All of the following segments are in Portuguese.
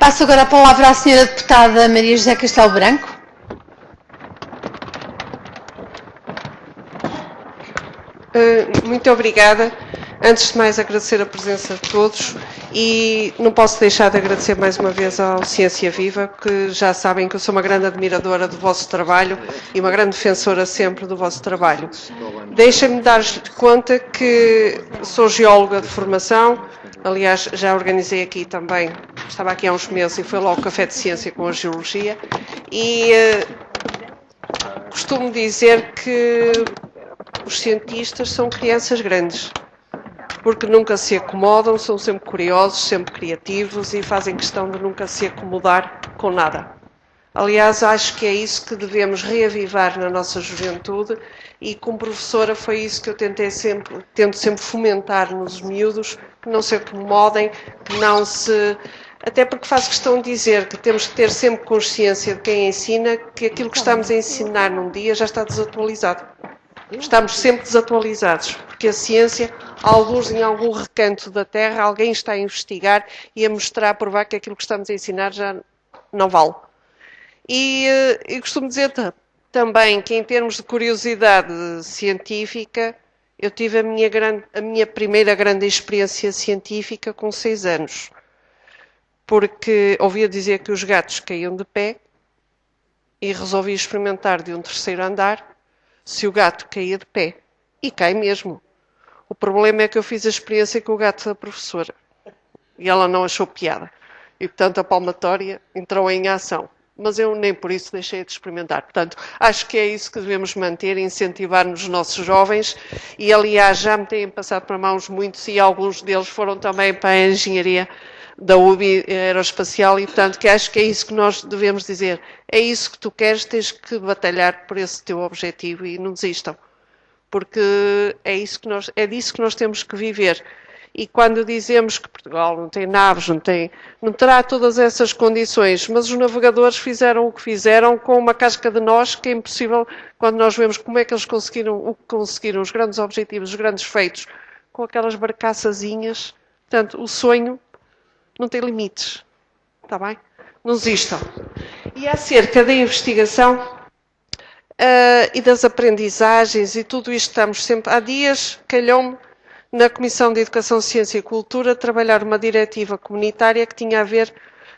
Passo agora a palavra à senhora deputada Maria José Castelo Branco. Muito obrigada. Antes de mais, agradecer a presença de todos e não posso deixar de agradecer mais uma vez ao Ciência Viva, que já sabem que eu sou uma grande admiradora do vosso trabalho e uma grande defensora sempre do vosso trabalho. Deixem-me dar-lhes conta que sou geóloga de formação, aliás, já organizei aqui também, estava aqui há uns meses e foi logo café de ciência com a geologia e costumo dizer que os cientistas são crianças grandes, porque nunca se acomodam, são sempre curiosos, sempre criativos e fazem questão de nunca se acomodar com nada. Aliás, acho que é isso que devemos reavivar na nossa juventude e como professora foi isso que eu tento sempre fomentar nos miúdos, que não se acomodem, que não se... Até porque faço questão de dizer que temos que ter sempre consciência de quem ensina que aquilo que estamos a ensinar num dia já está desatualizado. Estamos sempre desatualizados, porque a ciência, alguns em algum recanto da Terra, alguém está a investigar e a mostrar, a provar que aquilo que estamos a ensinar já não vale. E costumo dizer também que em termos de curiosidade científica, eu tive a minha primeira grande experiência científica com 6 anos, porque ouvia dizer que os gatos caíam de pé e resolvi experimentar de um 3º andar se o gato caía de pé. E cai mesmo. O problema é que eu fiz a experiência com o gato da professora. E ela não achou piada. E, portanto, a palmatória entrou em ação. Mas eu nem por isso deixei de experimentar. Portanto, acho que é isso que devemos manter e incentivar nos nossos jovens. E, aliás, já me têm passado para mãos muitos e alguns deles foram também para a engenharia da UBI aeroespacial e, portanto, que acho que é isso que nós devemos dizer. É isso que tu queres, tens que batalhar por esse teu objetivo e não desistam. Porque é disso que nós temos que viver. E quando dizemos que Portugal não tem naves, não terá todas essas condições, mas os navegadores fizeram o que fizeram com uma casca de nós que é impossível, quando nós vemos como é que eles conseguiram os grandes objetivos, os grandes feitos, com aquelas barcaçazinhas. Portanto, o sonho não tem limites, está bem? Não desistam. E acerca da investigação e das aprendizagens e tudo isto estamos sempre... Há dias calhou-me na Comissão de Educação, Ciência e Cultura trabalhar uma diretiva comunitária que tinha a ver,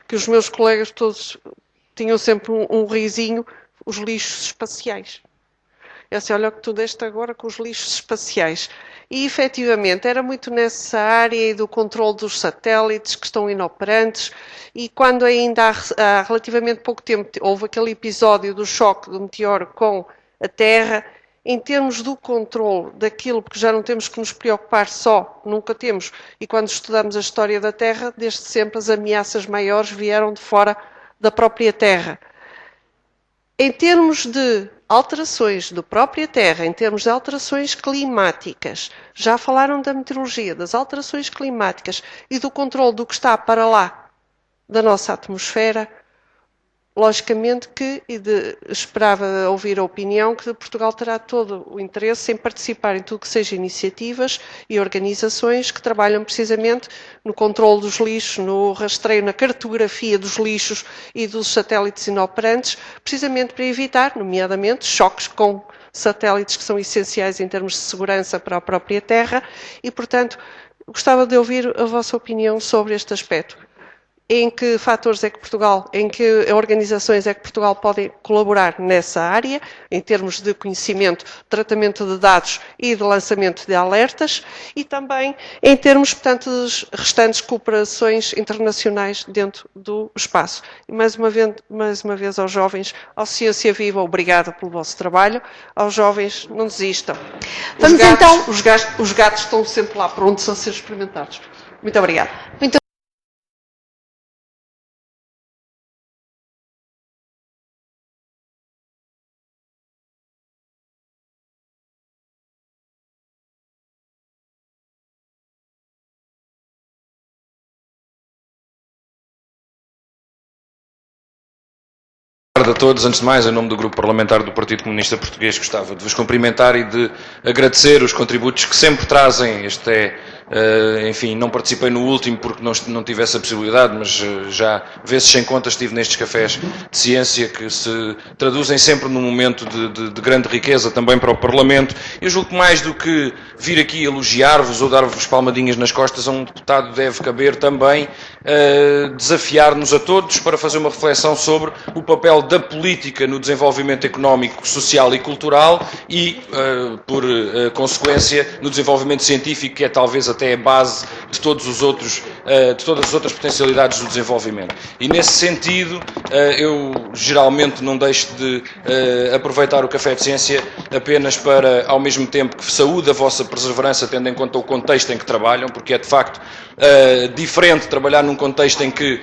que os meus colegas todos tinham sempre um risinho, os lixos espaciais. Eu disse, olha o que tu deste agora com os lixos espaciais. E, efetivamente, era muito nessa área do controle dos satélites que estão inoperantes e quando ainda há relativamente pouco tempo houve aquele episódio do choque do meteoro com a Terra, em termos do controle daquilo, porque já não temos que nos preocupar só, nunca temos, e quando estudamos a história da Terra, desde sempre as ameaças maiores vieram de fora da própria Terra. Em termos de alterações da própria Terra, em termos de alterações climáticas, já falaram da meteorologia, das alterações climáticas e do controle do que está para lá da nossa atmosfera, logicamente que, esperava ouvir a opinião, que Portugal terá todo o interesse em participar em tudo que seja iniciativas e organizações que trabalham precisamente no controle dos lixos, no rastreio, na cartografia dos lixos e dos satélites inoperantes, precisamente para evitar, nomeadamente, choques com satélites que são essenciais em termos de segurança para a própria Terra e, portanto, gostava de ouvir a vossa opinião sobre este aspecto. Em que fatores é que Portugal, em que organizações é que Portugal pode colaborar nessa área, em termos de conhecimento, tratamento de dados e de lançamento de alertas, e também em termos, portanto, das restantes cooperações internacionais dentro do espaço. E mais uma vez aos jovens, ao Ciência Viva, obrigada pelo vosso trabalho, aos jovens, não desistam. Os gatos estão sempre lá prontos a ser experimentados. Muito obrigada. Boa tarde a todos. Antes de mais, em nome do Grupo Parlamentar do Partido Comunista Português, gostava de vos cumprimentar e de agradecer os contributos que sempre trazem. Este é enfim, não participei no último porque não tive essa possibilidade, mas já vezes sem conta estive nestes cafés de ciência que se traduzem sempre num momento de grande riqueza também para o Parlamento. Eu julgo que mais do que vir aqui elogiar-vos ou dar-vos palmadinhas nas costas, a um deputado deve caber também desafiar-nos a todos para fazer uma reflexão sobre o papel da política no desenvolvimento económico, social e cultural e, por consequência, no desenvolvimento científico, que é talvez até a base de todas as outras potencialidades do desenvolvimento. E nesse sentido, eu geralmente não deixo de aproveitar o Café de Ciência apenas para, ao mesmo tempo que saúde a vossa perseverança, tendo em conta o contexto em que trabalham, porque é de facto diferente trabalhar num contexto em que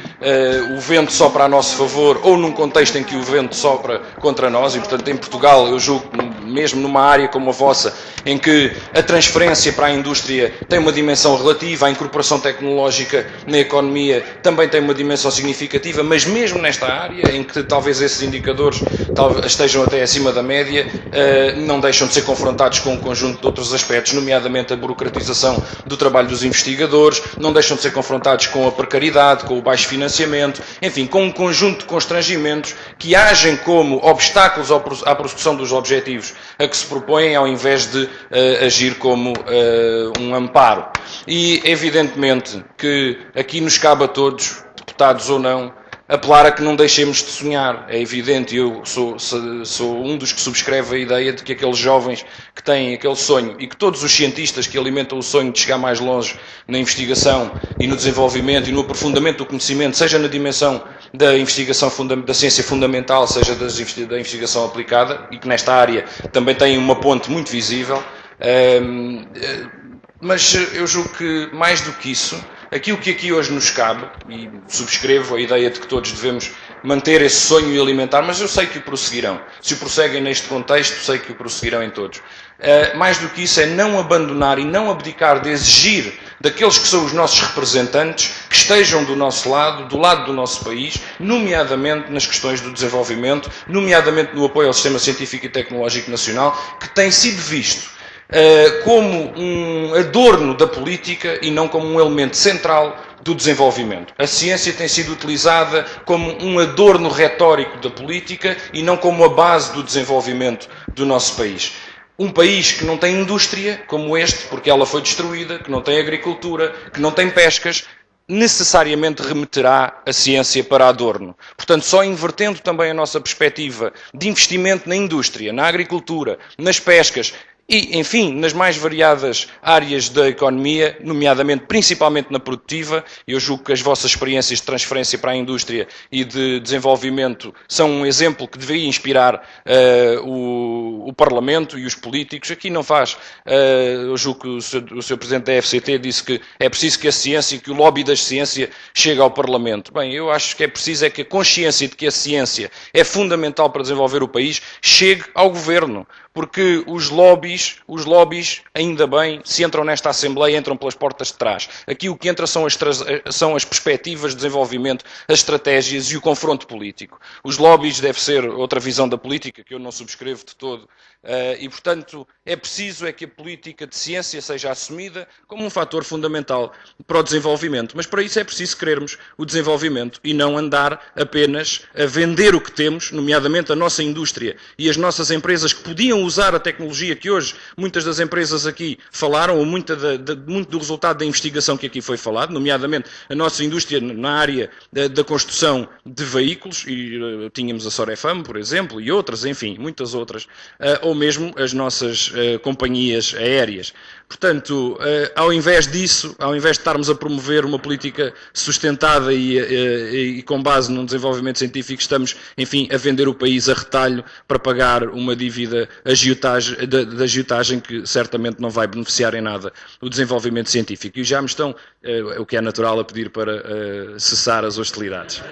o vento sopra a nosso favor ou num contexto em que o vento sopra contra nós, e portanto em Portugal eu julgo mesmo numa área como a vossa, em que a transferência para a indústria tem uma dimensão relativa, a incorporação tecnológica na economia também tem uma dimensão significativa, mas mesmo nesta área, em que talvez esses indicadores estejam até acima da média, não deixam de ser confrontados com um conjunto de outros aspectos, nomeadamente a burocratização do trabalho dos investigadores, não deixam de ser confrontados com a precariedade, com o baixo financiamento, enfim, com um conjunto de constrangimentos que agem como obstáculos à prossecução dos objetivos a que se propõem, ao invés de agir como um amparo. E, evidentemente, que aqui nos cabe a todos, deputados ou não, apelar a que não deixemos de sonhar. É evidente, eu sou um dos que subscreve a ideia de que aqueles jovens que têm aquele sonho e que todos os cientistas que alimentam o sonho de chegar mais longe na investigação e no desenvolvimento e no aprofundamento do conhecimento, seja na dimensão da investigação da ciência fundamental, seja da investigação aplicada, e que nesta área também têm uma ponte muito visível, mas eu julgo que, mais do que isso, aquilo que aqui hoje nos cabe, e subscrevo a ideia de que todos devemos manter esse sonho e alimentar, mas eu sei que o prosseguirão. Se o prosseguem neste contexto, sei que o prosseguirão em todos. Mais do que isso é não abandonar e não abdicar de exigir daqueles que são os nossos representantes que estejam do nosso lado, do lado do nosso país, nomeadamente nas questões do desenvolvimento, nomeadamente no apoio ao sistema científico e tecnológico nacional, que tem sido visto como um adorno da política e não como um elemento central do desenvolvimento. A ciência tem sido utilizada como um adorno retórico da política e não como a base do desenvolvimento do nosso país. Um país que não tem indústria, como este, porque ela foi destruída, que não tem agricultura, que não tem pescas, necessariamente remeterá a ciência para adorno. Portanto, só invertendo também a nossa perspectiva de investimento na indústria, na agricultura, nas pescas, e, enfim, nas mais variadas áreas da economia, nomeadamente, principalmente na produtiva, eu julgo que as vossas experiências de transferência para a indústria e de desenvolvimento são um exemplo que deveria inspirar o Parlamento e os políticos. Aqui não faz. Eu julgo que o Sr. Presidente da FCT disse que é preciso que a ciência, que o lobby da ciência chegue ao Parlamento. Bem, eu acho que é preciso é que a consciência de que a ciência é fundamental para desenvolver o país chegue ao Governo. Porque os lobbies, ainda bem, se entram nesta Assembleia, entram pelas portas de trás. Aqui o que entra são as perspectivas de desenvolvimento, as estratégias e o confronto político. Os lobbies deve ser outra visão da política, que eu não subscrevo de todo. E, portanto, é preciso que a política de ciência seja assumida como um fator fundamental para o desenvolvimento. Mas para isso é preciso querermos o desenvolvimento e não andar apenas a vender o que temos, nomeadamente a nossa indústria e as nossas empresas que podiam usar a tecnologia que hoje muitas das empresas aqui falaram, ou muito do resultado da investigação que aqui foi falado, nomeadamente a nossa indústria na área da construção de veículos, e tínhamos a Sorefam, por exemplo, e outras, enfim, muitas outras, ou mesmo as nossas companhias aéreas. Portanto, ao invés disso, ao invés de estarmos a promover uma política sustentada e com base num desenvolvimento científico, estamos, enfim, a vender o país a retalho para pagar uma dívida de agiotagem que certamente não vai beneficiar em nada o desenvolvimento científico. E já me estão, o que é natural, a pedir para cessar as hostilidades.